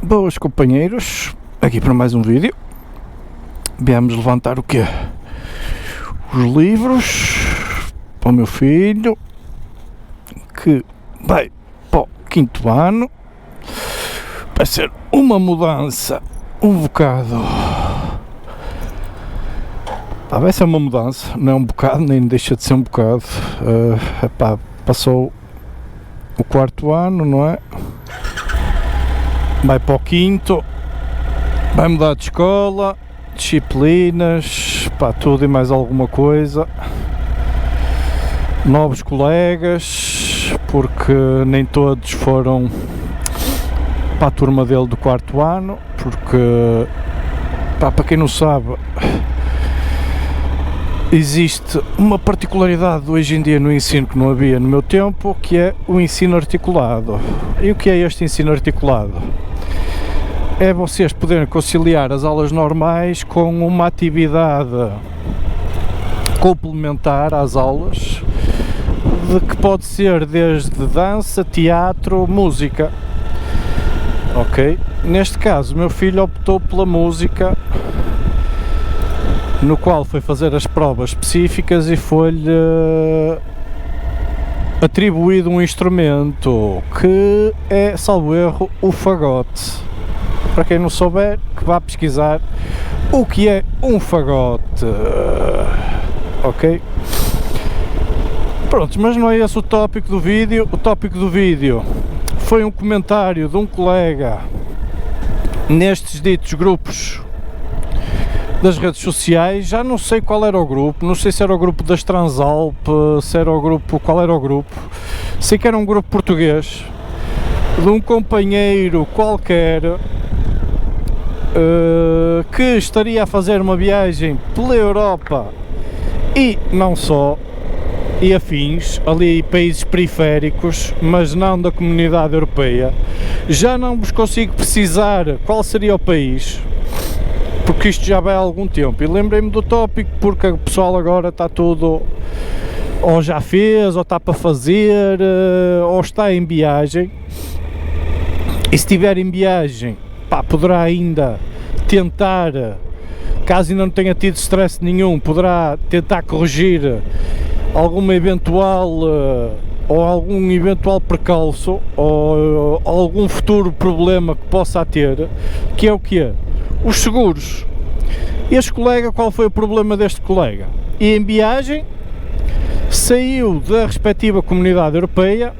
Boas companheiros, aqui para mais um vídeo. Viemos levantar o quê? Os livros para o meu filho, que vai para o 5º ano. Vai ser uma mudança um bocado. Vai ser uma mudança, não é um bocado, nem deixa de ser um bocado. Passou o 4º ano, não é? Vai para o 5º, vai mudar de escola, disciplinas, tudo e mais alguma coisa, novos colegas, porque nem todos foram para a turma dele do 4º ano, porque, para quem não sabe, existe uma particularidade hoje em dia no ensino que não havia no meu tempo, que é o ensino articulado. E o que é este ensino articulado? É vocês poderem conciliar as aulas normais com uma atividade complementar às aulas, de que pode ser desde dança, teatro, música. Ok? Neste caso, o meu filho optou pela música, no qual foi fazer as provas específicas e foi-lhe atribuído um instrumento que é, salvo erro, o fagote. Para quem não souber, que vá pesquisar o que é um fagote. Ok? Pronto, mas não é esse o tópico do vídeo. O tópico do vídeo foi um comentário de um colega nestes ditos grupos das redes sociais. Já não sei qual era o grupo, não sei se era o grupo das Transalp, se era o grupo, qual era o grupo. Sei que era um grupo português de um companheiro qualquer que estaria a fazer uma viagem pela Europa e não só, e afins, ali países periféricos, mas não da Comunidade Europeia. Já não vos consigo precisar qual seria o país, porque isto já vai há algum tempo, e lembrei-me do tópico porque o pessoal agora está tudo, ou já fez, ou está para fazer, ou está em viagem, e se estiver em viagem, poderá ainda tentar, caso ainda não tenha tido stress nenhum, poderá tentar corrigir alguma eventual ou algum eventual percalço ou algum futuro problema que possa ter, que é o quê? Os seguros. Este colega, qual foi o problema deste colega? E em viagem, saiu da respectiva Comunidade Europeia,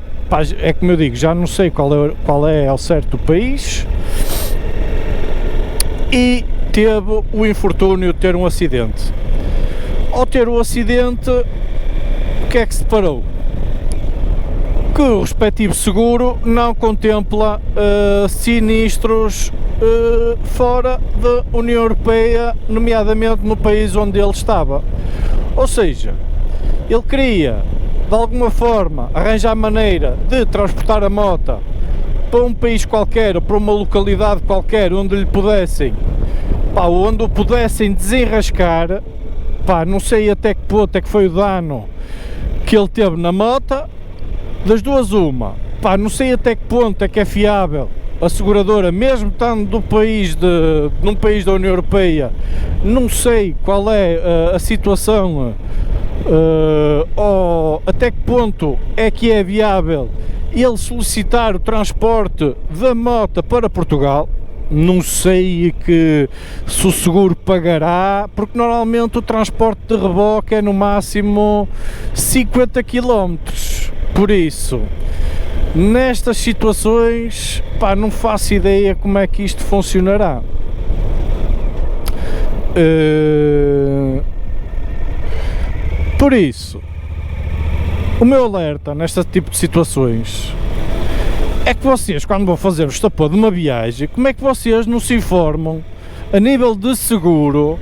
é como eu digo, já não sei qual é ao certo o país, e teve o infortúnio de ter um acidente. Ao ter o acidente, o que é que se deparou? Que o respectivo seguro não contempla sinistros fora da União Europeia, nomeadamente no país onde ele estava. Ou seja, ele queria, de alguma forma, arranjar maneira de transportar a moto para um país qualquer, ou para uma localidade qualquer, onde lhe pudessem, onde o pudessem desenrascar. Não sei até que ponto é que foi o dano que ele teve na moto. Das duas uma, não sei até que ponto é que é fiável a seguradora, mesmo estando num país da União Europeia. Não sei qual é a situação, ou até que ponto é que é viável ele solicitar o transporte da moto para Portugal. Não sei se o seguro pagará, porque normalmente o transporte de reboque é no máximo 50 km. Por isso, nestas situações, não faço ideia como é que isto funcionará. Por isso, o meu alerta neste tipo de situações é que vocês, quando vão fazer o estapô de uma viagem, como é que vocês não se informam a nível de seguro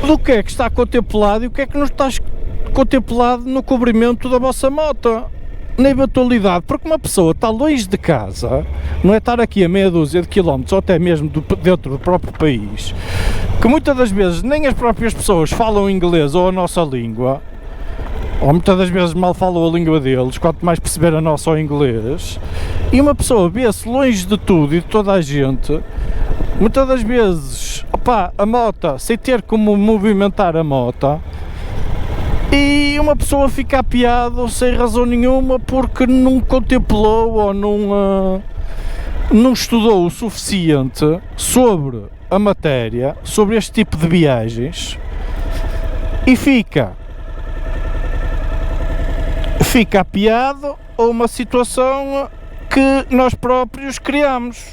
do que é que está contemplado e o que é que não está contemplado no cobrimento da vossa moto, na eventualidade, porque uma pessoa está longe de casa, não é estar aqui a meia dúzia de quilómetros ou até mesmo dentro do próprio país, que muitas das vezes nem as próprias pessoas falam inglês ou a nossa língua. ou muitas das vezes mal falam a língua deles, quanto mais perceber a nossa ou inglês, e uma pessoa vê-se longe de tudo e de toda a gente, muitas das vezes, opá, a moto, sem ter como movimentar a moto, e uma pessoa fica apiado sem razão nenhuma porque não contemplou ou não estudou o suficiente sobre a matéria, sobre este tipo de viagens, e fica apiado a uma situação que nós próprios criamos,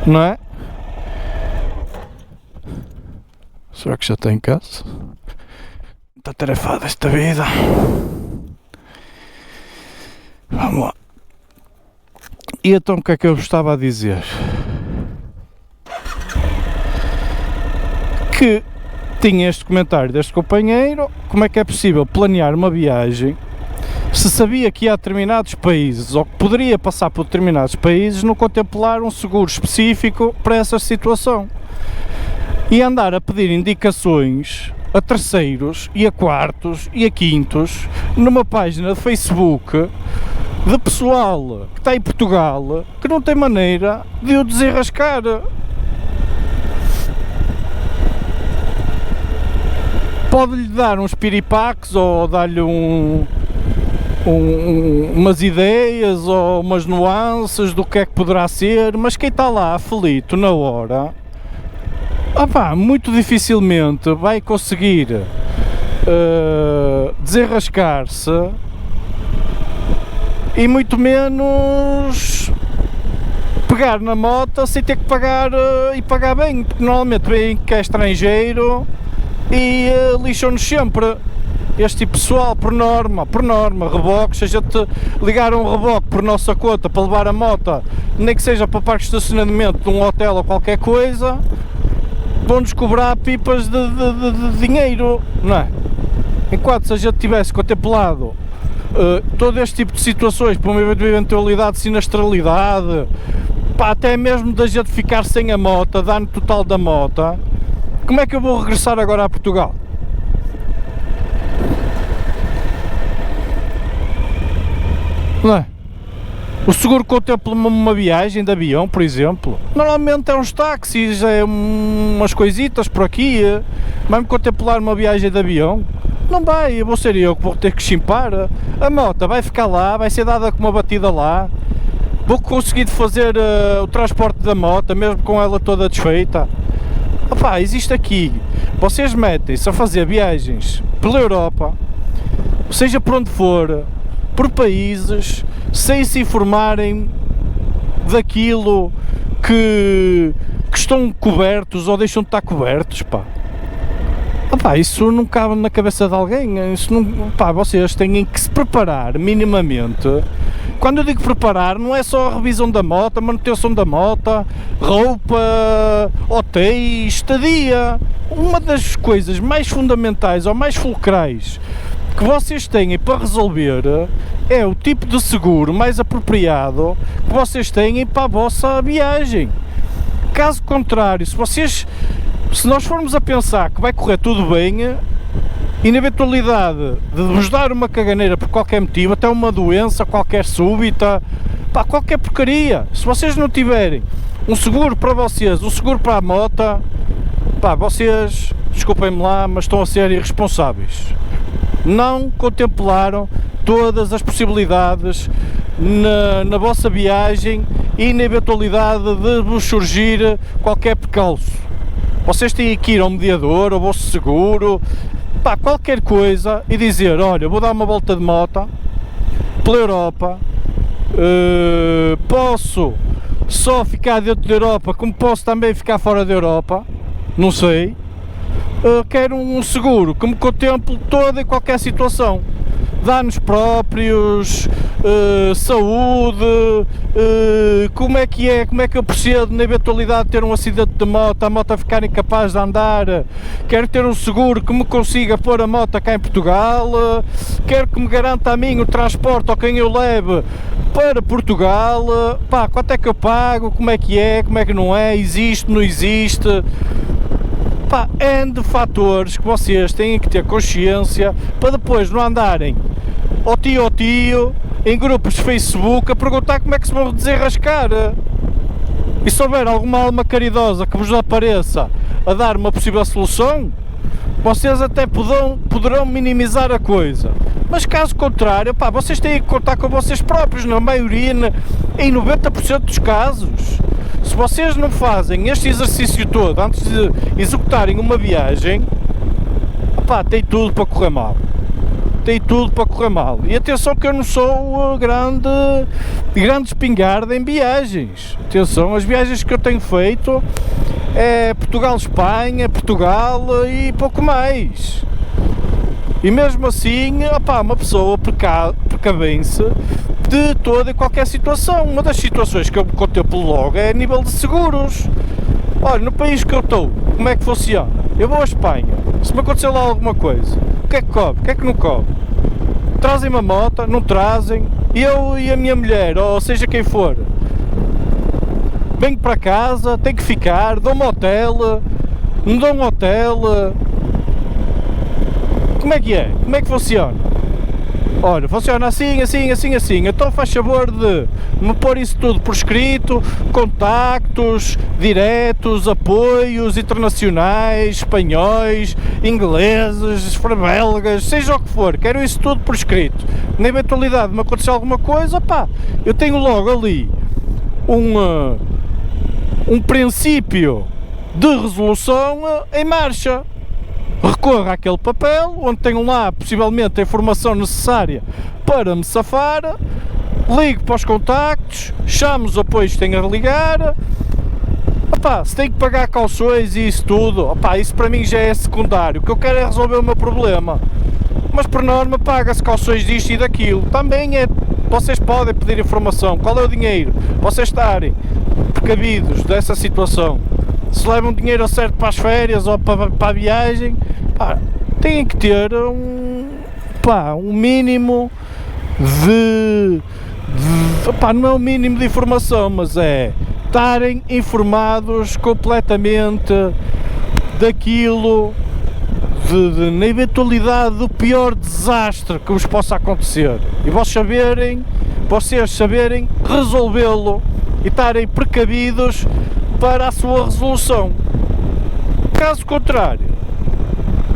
não é? Será que já está em casa? Está tarefada esta vida. Vamos lá. E então o que é que eu estava a dizer? Que tinha este comentário deste companheiro, como é que é possível planear uma viagem se sabia que ia a determinados países ou que poderia passar por determinados países, não contemplar um seguro específico para essa situação e andar a pedir indicações a terceiros e a quartos e a quintos numa página de Facebook de pessoal que está em Portugal que não tem maneira de o desenrascar. Pode-lhe dar uns piripaques ou dar-lhe umas ideias ou umas nuances do que é que poderá ser, mas quem está lá aflito na hora, muito dificilmente vai conseguir desenrascar-se e muito menos pegar na moto sem ter que pagar e pagar bem, porque normalmente vem que é estrangeiro e lixam-nos sempre. Este tipo de pessoal, por norma, reboques, se a gente ligar um reboque por nossa conta para levar a moto, nem que seja para o parque de estacionamento de um hotel ou qualquer coisa, vão-nos cobrar pipas de dinheiro, não é? Enquanto se a gente tivesse contemplado todo este tipo de situações, por uma eventualidade de sinistralidade, até mesmo da gente ficar sem a moto, dano total da moto, como é que eu vou regressar agora a Portugal? Não é? O seguro contempla uma viagem de avião, por exemplo. Normalmente é uns táxis, é umas coisitas por aqui. Vai-me contemplar uma viagem de avião? Não vai, vou ser eu que vou ter que chimpar. A moto vai ficar lá, vai ser dada com uma batida lá. Vou conseguir fazer o transporte da moto, mesmo com ela toda desfeita. Existe aqui. Vocês metem-se a fazer viagens pela Europa, seja por onde for, por países, sem se informarem daquilo que estão cobertos ou deixam de estar cobertos, isso não cabe na cabeça de alguém. Isso não, vocês têm que se preparar minimamente. Quando eu digo preparar, não é só a revisão da moto, a manutenção da moto, roupa, hotéis, estadia. Uma das coisas mais fundamentais ou mais fulcrais que vocês têm para resolver é o tipo de seguro mais apropriado que vocês têm para a vossa viagem. Caso contrário, se nós formos a pensar que vai correr tudo bem, e na eventualidade de vos dar uma caganeira por qualquer motivo, até uma doença qualquer súbita, qualquer porcaria, se vocês não tiverem um seguro para vocês, um seguro para a moto, vocês, desculpem-me lá, mas estão a ser irresponsáveis. Não contemplaram todas as possibilidades na vossa viagem e na eventualidade de vos surgir qualquer percalço. Vocês têm que ir ao mediador, ao vosso seguro, qualquer coisa, e dizer: olha, vou dar uma volta de moto pela Europa, posso só ficar dentro da Europa, como posso também ficar fora da Europa, não sei. Quero um seguro que me contemple toda e qualquer situação, danos próprios, saúde, como é que eu procedo na eventualidade de ter um acidente de moto, a moto ficar incapaz de andar. Quero ter um seguro que me consiga pôr a moto cá em Portugal, quero que me garanta a mim o transporte ou quem eu leve para Portugal. Quanto é que eu pago, como é que não é, existe, não existe. Pá, N de fatores que vocês têm que ter consciência para depois não andarem ao tio em grupos de Facebook a perguntar como é que se vão desenrascar. E se houver alguma alma caridosa que vos apareça a dar uma possível solução, vocês até poderão minimizar a coisa. Mas caso contrário, pá, vocês têm que contar com vocês próprios, na maioria, em 90% dos casos. Se vocês não fazem este exercício todo antes de executarem uma viagem, pá, tem tudo para correr mal. Tem tudo para correr mal. E atenção que eu não sou grande espingarda em viagens. Atenção, as viagens que eu tenho feito é Portugal-Espanha, Portugal e pouco mais. E mesmo assim, opá, uma pessoa precavém-se de toda e qualquer situação. Uma das situações que eu me contemplo logo é a nível de seguros. Olha, no país que eu estou, como é que funciona? Eu vou à Espanha, se me acontecer lá alguma coisa, o que é que cobre, o que é que não cobre? Trazem-me a moto, não trazem, eu e a minha mulher, ou seja quem for, venho para casa, tenho que ficar, dou-me hotel, não dou um hotel, como é que é? Como é que funciona? Olha, funciona assim, então faz favor de me pôr isso tudo por escrito, contactos, diretos, apoios internacionais, espanhóis, ingleses, belgas, seja o que for, quero isso tudo por escrito. Na eventualidade de me acontecer alguma coisa, pá, eu tenho logo ali um princípio de resolução em marcha. Recorro àquele papel, onde tenho lá possivelmente a informação necessária para me safar, ligo para os contactos, chamo os apoios que tenho a ligar, opá, se tenho que pagar cauções e isso tudo, opá, isso para mim já é secundário, o que eu quero é resolver o meu problema, mas por norma paga-se cauções disto e daquilo, também é, vocês podem pedir informação, qual é o dinheiro, vocês estarem precavidos dessa situação. Se levam dinheiro certo para as férias ou para a viagem, pá, têm que ter um mínimo pá, não é um mínimo de informação, mas é estarem informados completamente daquilo, na eventualidade do pior desastre que vos possa acontecer, e vocês saberem resolvê-lo e estarem precavidos para a sua resolução. Caso contrário,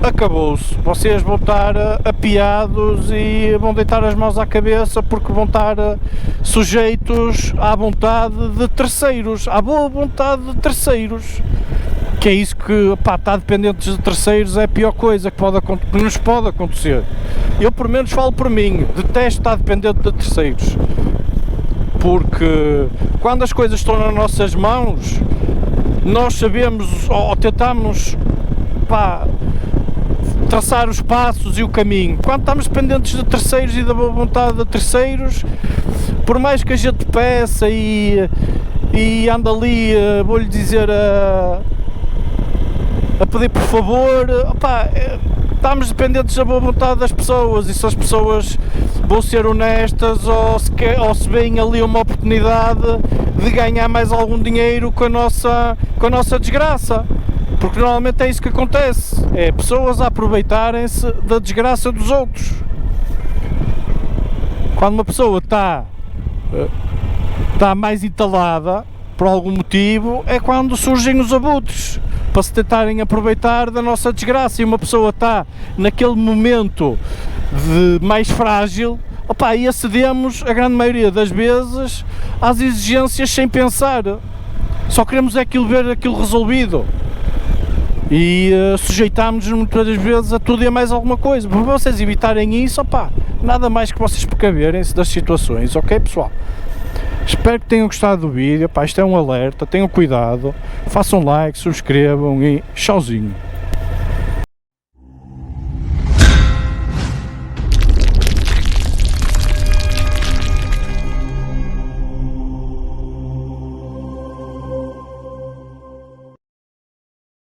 acabou-se. Vocês vão estar apiados e vão deitar as mãos à cabeça porque vão estar sujeitos à vontade de terceiros, à boa vontade de terceiros. Que é isso que, pá, estar dependentes de terceiros é a pior coisa que nos pode acontecer. Eu, por menos, falo por mim, detesto estar dependente de terceiros. Porque quando as coisas estão nas nossas mãos, nós sabemos ou tentamos, pá, traçar os passos e o caminho. Quando estamos dependentes de terceiros e da boa vontade de terceiros, por mais que a gente peça e anda ali, vou-lhe dizer, a pedir por favor, pá, estamos dependentes da boa vontade das pessoas, e se as pessoas vão ser honestas ou se veem ali uma oportunidade de ganhar mais algum dinheiro com a nossa desgraça, porque normalmente é isso que acontece, é pessoas a aproveitarem-se da desgraça dos outros. Quando uma pessoa está mais entalada por algum motivo, é quando surgem os abutres para se tentarem aproveitar da nossa desgraça, e uma pessoa está naquele momento mais frágil, opá, e acedemos a grande maioria das vezes às exigências sem pensar, só queremos ver aquilo resolvido e sujeitamos-nos muitas das vezes a tudo e a mais alguma coisa. Para vocês evitarem isso, opá, nada mais que vocês precaverem-se das situações, ok pessoal? Espero que tenham gostado do vídeo, pá, isto é um alerta, tenham cuidado, façam like, subscrevam e tchauzinho.